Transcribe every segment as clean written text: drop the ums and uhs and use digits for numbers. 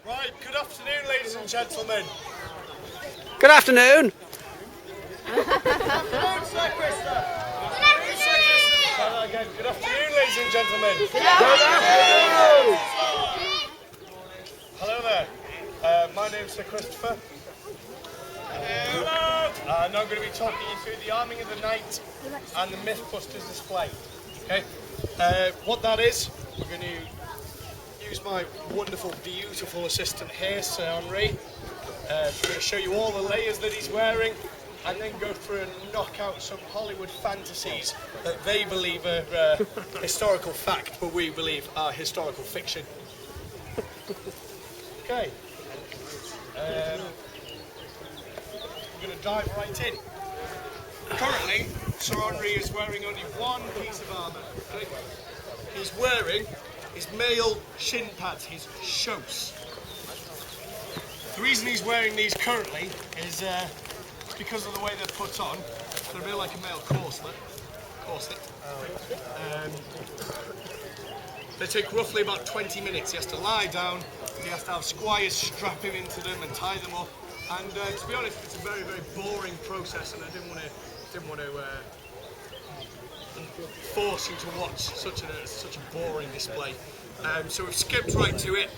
Right, good afternoon, ladies and gentlemen. Good afternoon. Good afternoon, Sir Christopher. Again, good afternoon, ladies and gentlemen. Good afternoon. Hello there. My name's Sir Christopher. Hello. And I'm going to be talking you through the Arming of the Night and the Mythbusters display. Okay. What that is, we're going to use my wonderful, beautiful assistant here, Sir Henry. We're going to show you all the layers that he's wearing, and then go through and knock out some Hollywood fantasies that they believe are historical fact, but we believe are historical fiction. Okay. I'm going to dive right in. Currently, Sir Henry is wearing only one piece of armour. Okay? He's wearing his male shin pads, his shoes. The reason he's wearing these currently is because of the way they're put on. They're a bit like a male corset. They take roughly about 20 minutes. He has to lie down, he has to have squires strap him into them and tie them up. And to be honest, it's a very, very boring process, and I didn't want to force you to watch such a boring display. So we've skipped right to it.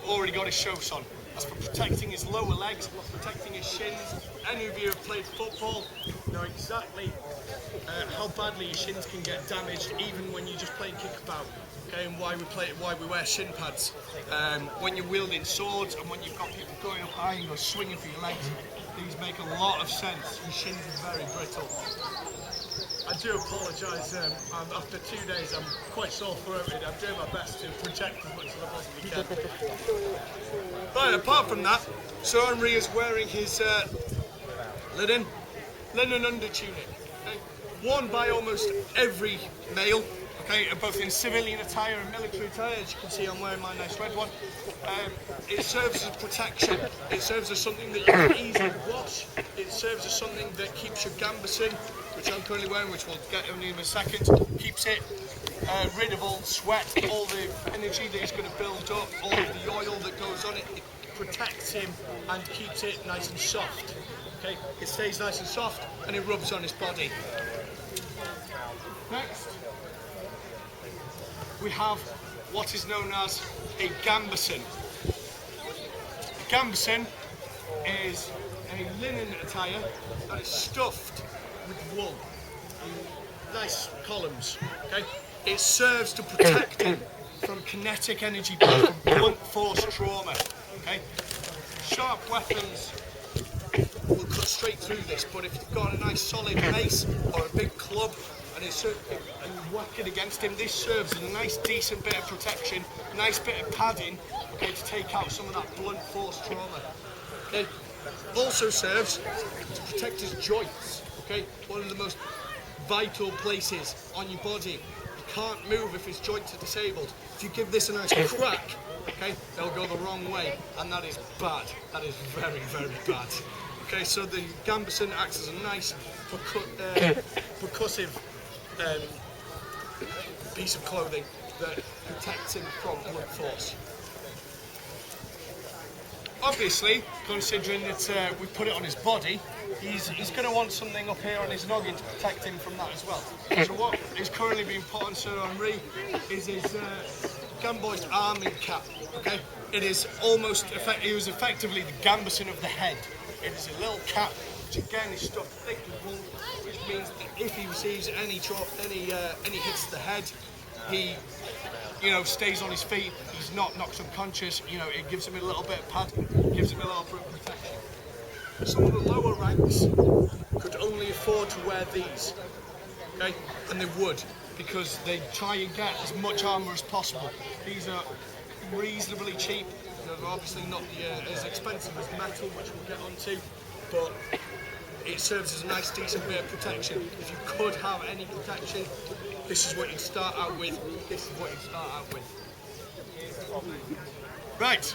Already got his shoes on. That's for protecting his lower legs, protecting his shins. Any of you who have played football know exactly how badly your shins can get damaged, even when you're just playing kickabout. Okay, and why we wear shin pads. When you're wielding swords and when you've got people going up high and go swinging for your legs, these make a lot of sense. Your shins are very brittle. I do apologise, after 2 days I'm quite sore-throated. I'm doing my best to project as much as I possibly can. Right, apart from that, Sir Henry is wearing his linen under-tunic, okay? Worn by almost every male, okay, both in civilian attire and military attire. As you can see, I'm wearing my nice red one. It serves as protection. It serves as something that you can easily wash. It serves as something that keeps your gambeson, which I'm currently wearing, which we'll get in a second, keeps it rid of all sweat, all the energy that he's going to build up, all of the oil that goes on it. It protects him and keeps it nice and soft. Okay, it stays nice and soft and it rubs on his body. Next, we have what is known as a gambeson. A gambeson is a linen attire that is stuffed with wool. Nice columns. Okay, it serves to protect him from kinetic energy, from blunt force trauma. Okay, sharp weapons will cut straight through this, but if you've got a nice solid mace or a big club and you whack it against him, this serves as a nice decent bit of protection, a nice bit of padding, okay, to take out some of that blunt force trauma. Okay, also serves to protect his joints. Okay, one of the most vital places on your body. You can't move if his joints are disabled. If you give this a nice crack, okay, they'll go the wrong way, and that is bad. That is very, very bad. Okay, so the gambeson acts as a nice percussive piece of clothing that protects him from blunt force. Obviously, considering that we put it on his body, he's going to want something up here on his noggin to protect him from that as well. So what is currently being put on Sir Henry is his gamboised arming cap. Okay, it is it was effectively the gambeson of the head. It is a little cap, which again is stuffed thick with wool, which means that if he receives any hits to the head, he, stays on his feet. He's not knocked unconscious. It gives him a little bit of padding, gives him a little bit of protection. Some of the lower ranks could only afford to wear these, okay, and they would, because they try and get as much armour as possible. These are reasonably cheap. They're obviously not as expensive as metal, which we'll get onto, but it serves as a nice decent bit of protection. If you could have any protection, this is what you'd start out with. Right,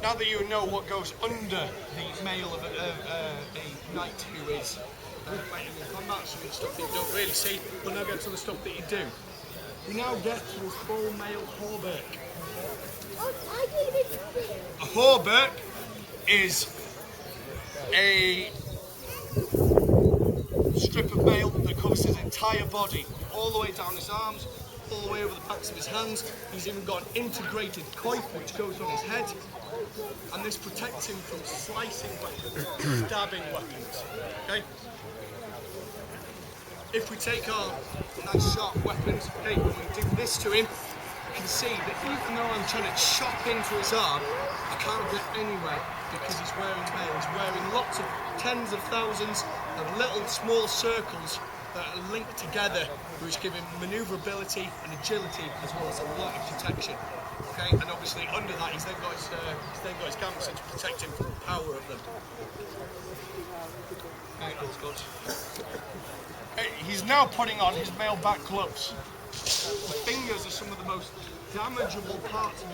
now that you know what goes under the mail of a knight who is fighting in combat, some of the stuff that you don't really see, we'll now get to the stuff that you do. We now get to his full mail hauberk. A hauberk is a strip of mail that covers his entire body, all the way down his arms, all the way over the backs of his hands. He's even got an integrated coif which goes on his head, and this protects him from slicing weapons, stabbing weapons. Okay? If we take our nice sharp weapons, okay, and we do this to him, you can see that even though I'm trying to chop into his arm, I can't get anywhere because he's wearing mail. He's wearing lots of tens of thousands of little small circles that are linked together, which give him manoeuvrability and agility as well as a lot of protection. Okay, and obviously under that he's then got his gambeson to protect him from the power of them. Okay, that's good. He's now putting on his mail back gloves. The fingers are some of the most damageable parts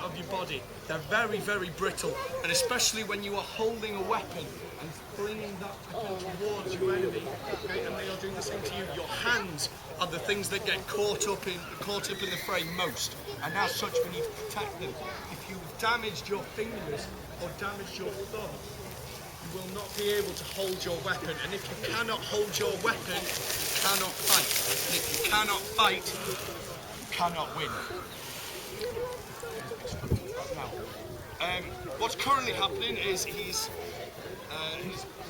of your body. They're very, very brittle, and especially when you are holding a weapon and bringing that weapon towards your enemy, okay, and they are doing the same to you. Your hands are the things that get caught up in the fray most, and as such we need to protect them. If you've damaged your fingers or damaged your thumb, you will not be able to hold your weapon, and if you cannot hold your weapon, you cannot fight. And if you cannot fight, you cannot win. What's currently happening is his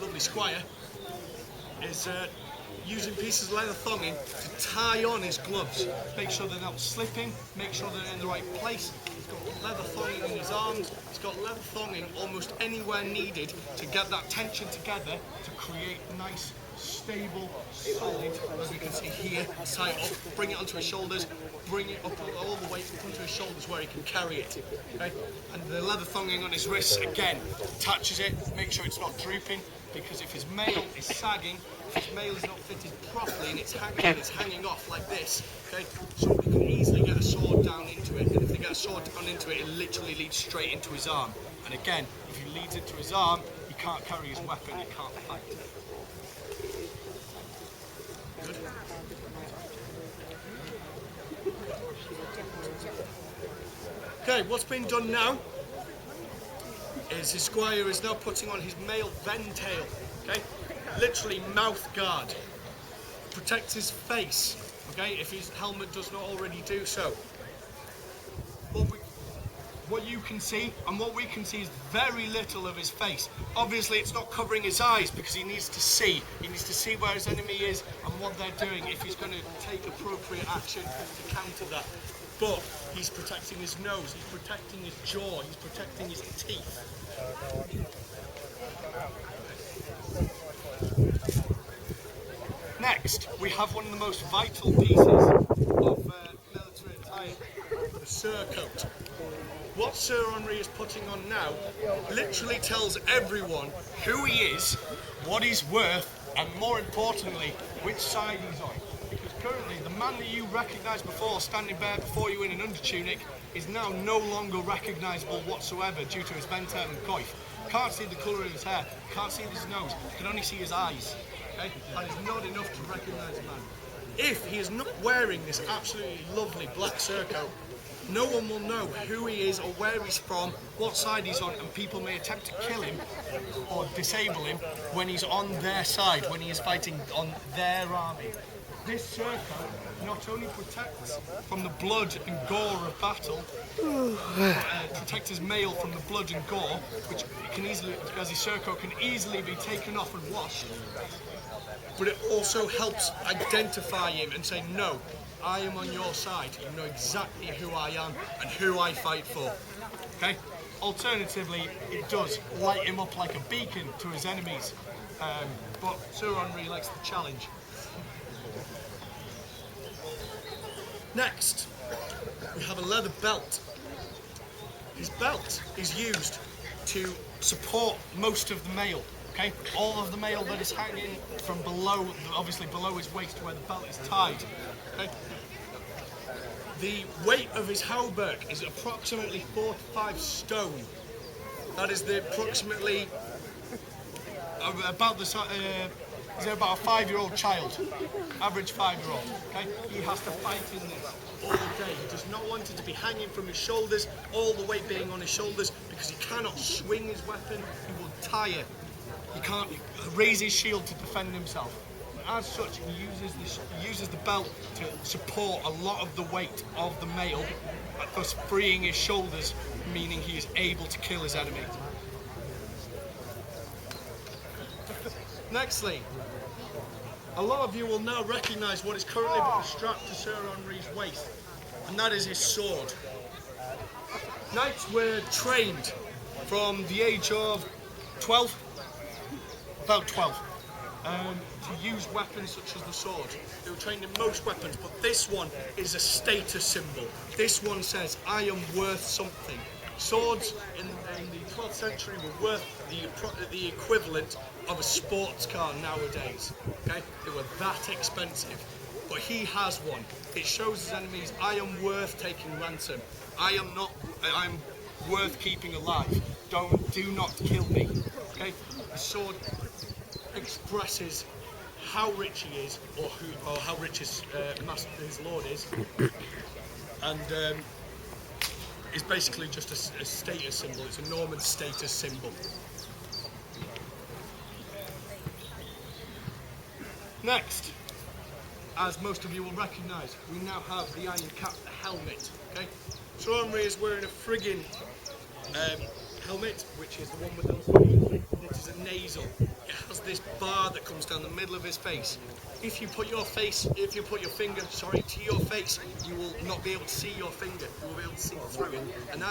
lovely squire is using pieces of leather thonging to tie on his gloves, make sure they're not slipping, make sure they're in the right place. He's got leather thonging in his arms, he's got leather thonging almost anywhere needed to get that tension together to create nice, stable, solid, as we can see here, tie it up, bring it onto his shoulders, bring it up all the way up onto his shoulders where he can carry it. Okay? And the leather thonging on his wrists, again, attaches it, make sure it's not drooping, because if his mail is sagging, if his mail is not fitted properly and it's hanging off like this, okay, somebody can easily get a sword down into it, and if they get a sword down into it, it literally leads straight into his arm. And again, if he leads into his arm, he can't carry his weapon, he can't fight. Good. Okay, what's been done now is his squire is now putting on his mail ventail, okay? Literally mouth guard. Protects his face, okay, if his helmet does not already do so. What you can see and what we can see is very little of his face. Obviously it's not covering his eyes because he needs to see. He needs to see where his enemy is and what they're doing if he's going to take appropriate action to counter that. But he's protecting his nose, he's protecting his jaw, he's protecting his teeth. Next, we have one of the most vital pieces of military attire, the surcoat. What Sir Henry is putting on now literally tells everyone who he is, what he's worth, and more importantly, which side he's on. Because currently, the man that you recognised before, standing there before you in an undertunic, is now no longer recognisable whatsoever due to his ventail and coif. Can't see the colour of his hair, can't see his nose, can only see his eyes. Okay? And it's not enough to recognise a man. If he is not wearing this absolutely lovely black surcoat, no one will know who he is or where he's from, what side he's on, and people may attempt to kill him or disable him when he's on their side, when he is fighting on their army. This surcoat not only protects from the blood and gore of battle, protects his mail from the blood and gore, which can easily, as his surcoat can easily be taken off and washed, but it also helps identify him and say, no, I am on your side. You know exactly who I am and who I fight for. Okay? Alternatively, it does light him up like a beacon to his enemies. But Sir Henry likes the challenge. Next, we have a leather belt. His belt is used to support most of the mail. Okay, all of the mail that is hanging from below, obviously below his waist where the belt is tied. Okay. The weight of his hauberk is approximately 4 to 5 stone. That is the approximately about the he's about a 5-year-old child, average 5-year-old. Okay, he has to fight in this all day. He just does not want it to be hanging from his shoulders, all the weight being on his shoulders, because he cannot swing his weapon, he will tire. He can't raise his shield to defend himself. As such, he uses the belt to support a lot of the weight of the male, thus freeing his shoulders, meaning he is able to kill his enemy. Nextly, a lot of you will now recognise what is currently strapped to Sir Henry's waist, and that is his sword. Knights were trained from the age of 12, about 12, to use weapons such as the sword. They were trained in most weapons, but this one is a status symbol. This one says, I am worth something. Swords in the 12th century were worth the equivalent of a sports car nowadays. Okay, they were that expensive. But he has one. It shows his enemies, I am worth taking ransom. I'm worth keeping alive. Do not kill me. Okay, the sword expresses how rich he is, or how rich his lord is, and it's basically just a status symbol. It's a Norman status symbol. Next, as most of you will recognise, we now have the iron cap, the helmet. Okay, Sir Henry is wearing a frigging helmet, which is the one with the it is a nasal. It has this bar that comes down the middle of his face. If you put your finger, to your face, you will not be able to see your finger. You will be able to see through it. And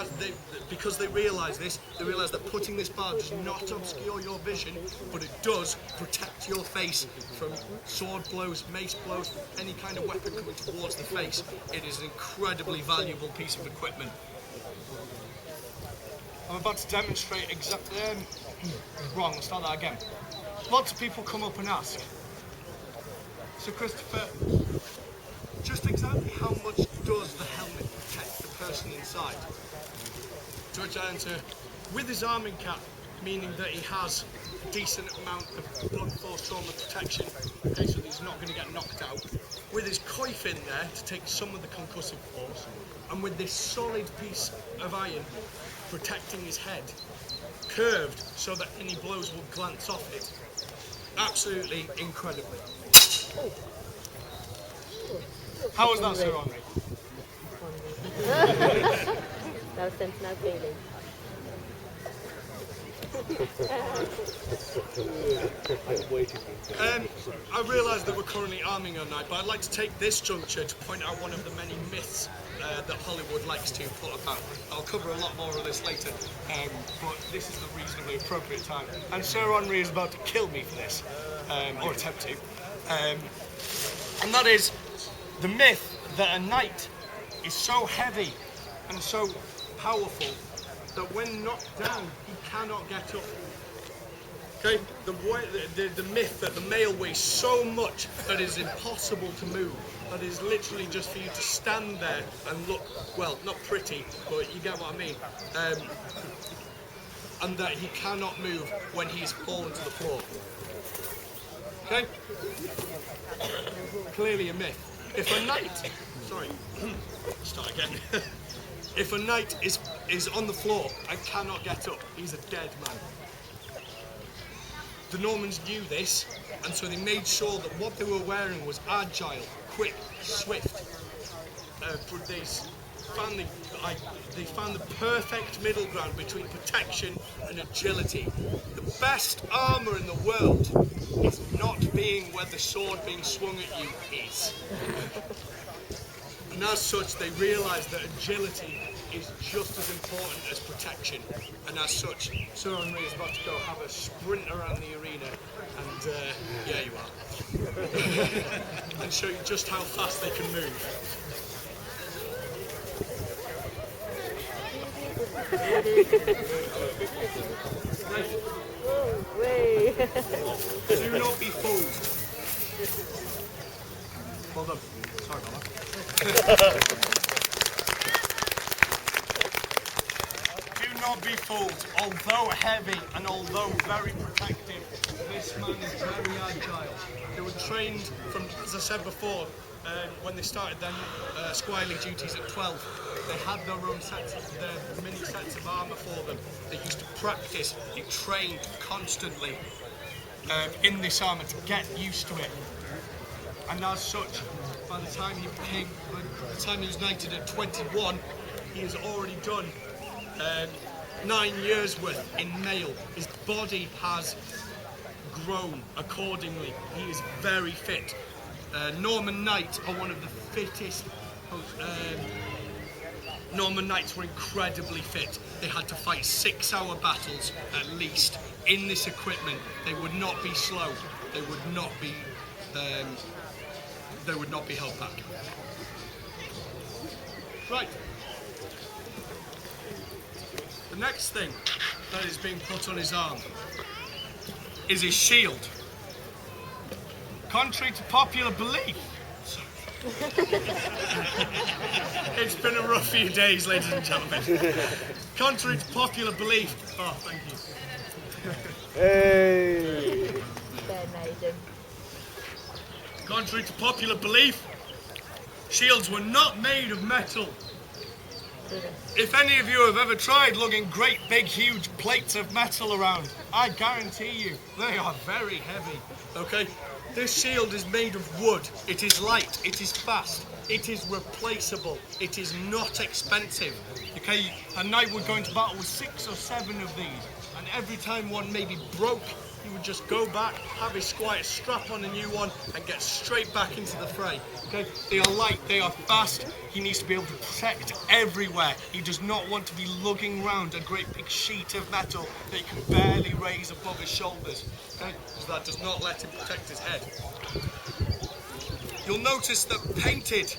because they realise this, they realise that putting this bar does not obscure your vision, but it does protect your face from sword blows, mace blows, any kind of weapon coming towards the face. It is an incredibly valuable piece of equipment. I'm about to demonstrate exactly. Wrong, let's start that again. Lots of people come up and ask, so Christopher, just exactly how much does the helmet protect the person inside? To which I answer, with his arming cap, meaning that he has a decent amount of blunt force trauma protection, okay, so that he's not going to get knocked out. With his coif in there to take some of the concussive force, and with this solid piece of iron protecting his head, curved so that any blows will glance off it. Absolutely incredible. How was that, Sir Henry? No sense, no feeling. I realise that we're currently arming our night, but I'd like to take this juncture to point out one of the many myths that Hollywood likes to put about. I'll cover a lot more of this later, but this is the reasonably appropriate time. And Sir Henry is about to kill me for this, or attempt to. And that is the myth that a knight is so heavy and so powerful that when knocked down, he cannot get up. Okay, the myth that the male weighs so much that it is impossible to move, that is literally just for you to stand there and look, well, not pretty, but you get what I mean, and that he cannot move when he is fallen to the floor. Okay? Clearly a myth. If a knight, start again. If a knight is on the floor and cannot get up, he's a dead man. The Normans knew this, and so they made sure that what they were wearing was agile, quick, swift. They found the perfect middle ground between protection and agility. The best armour in the world is not being where the sword being swung at you is. And as such, they realised that agility is just as important as protection. And as such, Sir Henry is about to go have a sprint around the arena, and yeah, you are, and show you just how fast they can move. Oh, way. Do not be fooled. Well done. Sorry about that. Do not be fooled. Although heavy and although very protective, this man is very agile. They were trained from, as I said before, when they started their squirely duties at 12, they had their own their mini sets of armour for them. They used to practice, they trained constantly in this armour to get used to it. And as such, by the time he was knighted at 21, he has already done 9 years worth in mail. His body has grown accordingly. He is very fit. Norman knights are one of the fittest. Norman knights were incredibly fit. They had to fight 6-hour battles at least in this equipment. They would not be slow. They would not be. They would not be held back. Right. The next thing that is being put on his arm is his shield. Contrary to popular belief, it's been a rough few days, ladies and gentlemen. Contrary to popular belief, oh, thank you. Hey! They're amazing. Contrary to popular belief, shields were not made of metal. If any of you have ever tried lugging great big huge plates of metal around, I guarantee you they are very heavy, okay? This shield is made of wood. It is light, it is fast, it is replaceable, it is not expensive, okay? A knight would go into battle with 6 or 7 of these, and every time one maybe broke, he would just go back, have his squire strap on a new one, and get straight back into the fray. Okay? They are light, they are fast. He needs to be able to protect everywhere. He does not want to be lugging around a great big sheet of metal that he can barely raise above his shoulders. Okay? Because that does not let him protect his head. You'll notice that painted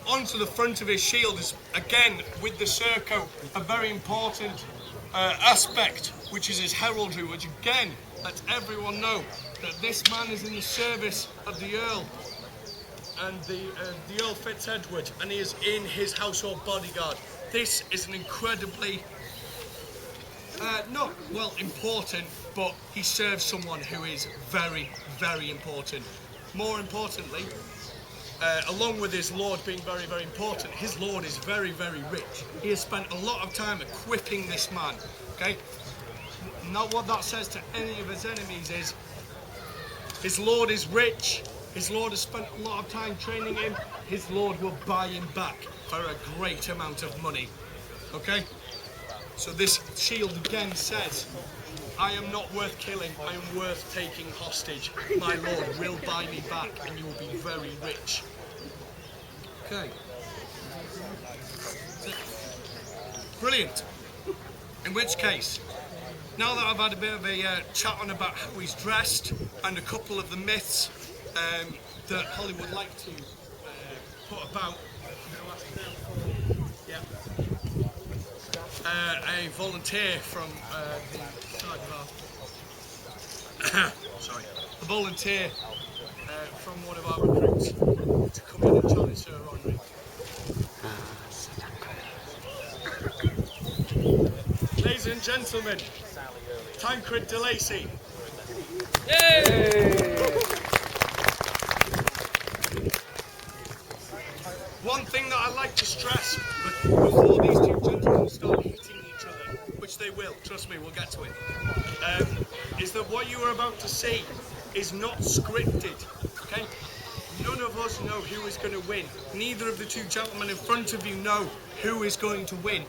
onto the front of his shield is, again, with the surcoat, a very important aspect, which is his heraldry, which again lets everyone know that this man is in the service of the Earl and the Earl Fitz-Edward, and he is in his household bodyguard. This is an incredibly not well important, but he serves someone who is very, very important. More importantly, along with his lord being very, very important, his lord is very, very rich. He has spent a lot of time equipping this man. Okay. Now what that says to any of his enemies is his lord is rich, his lord has spent a lot of time training him, his lord will buy him back for a great amount of money. Okay? So this shield again says, I am not worth killing, I am worth taking hostage. My lord will buy me back and you will be very rich. Okay. Brilliant. In which case, now that I've had a bit of a chat on about how he's dressed and a couple of the myths that Hollywood like to put about, a volunteer from a volunteer from one of our recruits to come in and challenge Sir Henry. Ladies and gentlemen, Tancred de Lacy. Yay! One thing that I like to stress before these two gentlemen start hitting each other, which they will, trust me, we'll get to it, is that what you are about to see is not scripted, okay? None of us know who is going to win. Neither of the two gentlemen in front of you know who is going to win.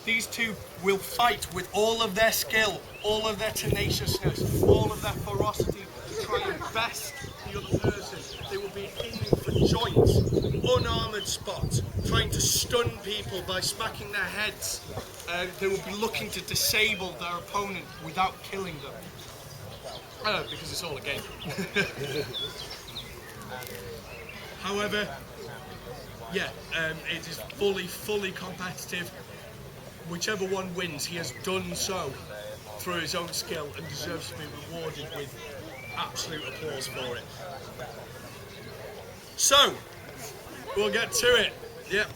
These two will fight with all of their skill, all of their tenaciousness, all of their ferocity to try and best the other person. They will be aiming for joints, unarmoured spots, trying to stun people by smacking their heads. They will be looking to disable their opponent without killing them. Because it's all a game. However, yeah, it is fully competitive. Whichever one wins, he has done so through his own skill and deserves to be rewarded with absolute applause for it. So, we'll get to it. Yep.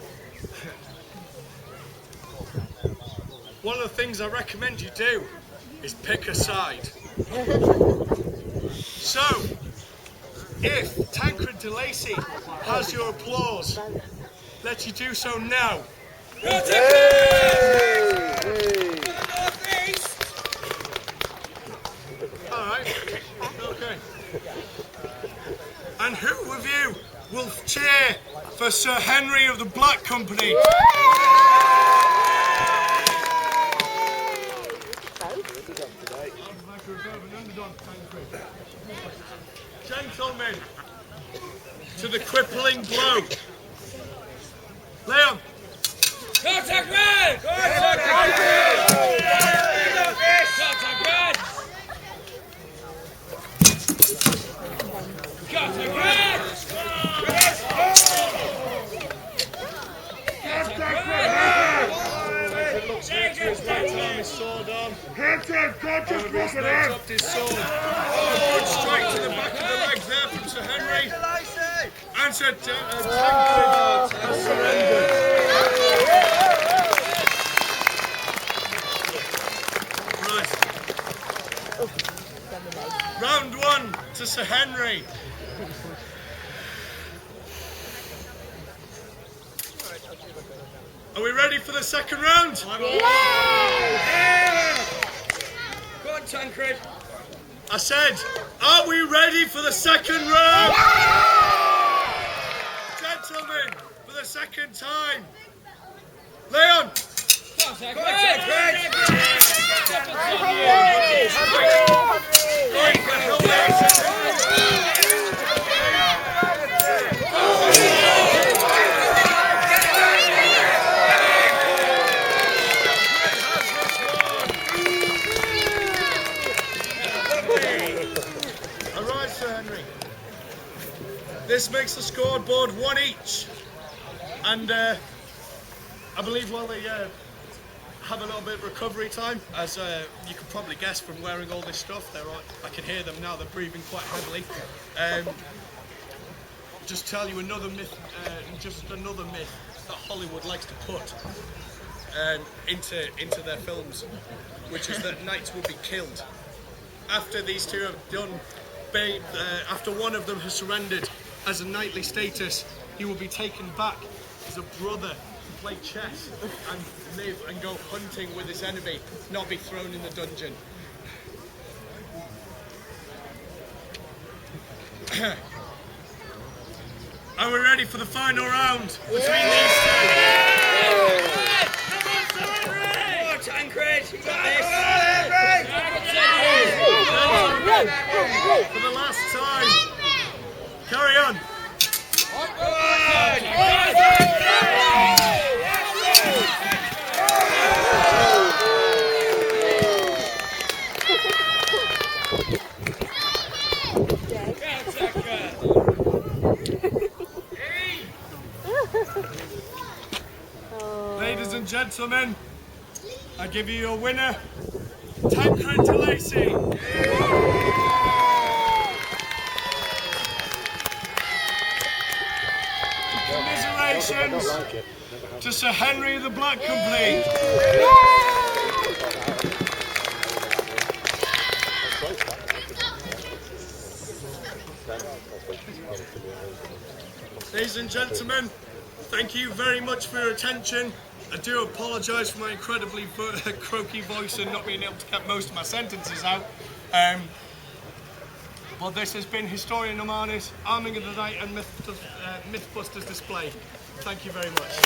One of the things I recommend you do is pick a side. So, If Tancred de Lacy has your applause, let you do so now. Alright, okay. And who of you will cheer for Sir Henry of the Black Company? Gentlemen, to the crippling blow. Leon. Contact red! Contact red! Contact red! Contact red! His sword on. Dropped his sword. Good strike to the back of the leg there from Sir Henry. And Sir Tancred has surrendered. Right. Round one to Sir Henry. Are we ready for the second round? Yeah! Go on, Tancred. I said, are we ready for the second round? Gentlemen, for the second time. Leon. Contact red! Alright, Sir Henry. This makes the scoreboard 1 each. And I believe while they have a little bit of recovery time, as you can probably guess from wearing all this stuff, I can hear them now, they're breathing quite heavily. Just tell you another myth, that Hollywood likes to put into their films, which is that knights will be killed. After these two have done, after one of them has surrendered as a knightly status, he will be taken back as a brother to play chess and live and go hunting with his enemy, not be thrown in the dungeon. Are we ready for the final round between these two? Tancred, you got this! For the last time, carry on. Ladies and gentlemen, I give you your winner, Tancred de Lacy. Commiserations to Sir Henry of the Black Company. Ladies and gentlemen, thank you very much for your attention. I do apologise for my incredibly croaky voice and not being able to get most of my sentences out. But this has been Historia Normannis, Arming of the Night and Mythbusters display. Thank you very much.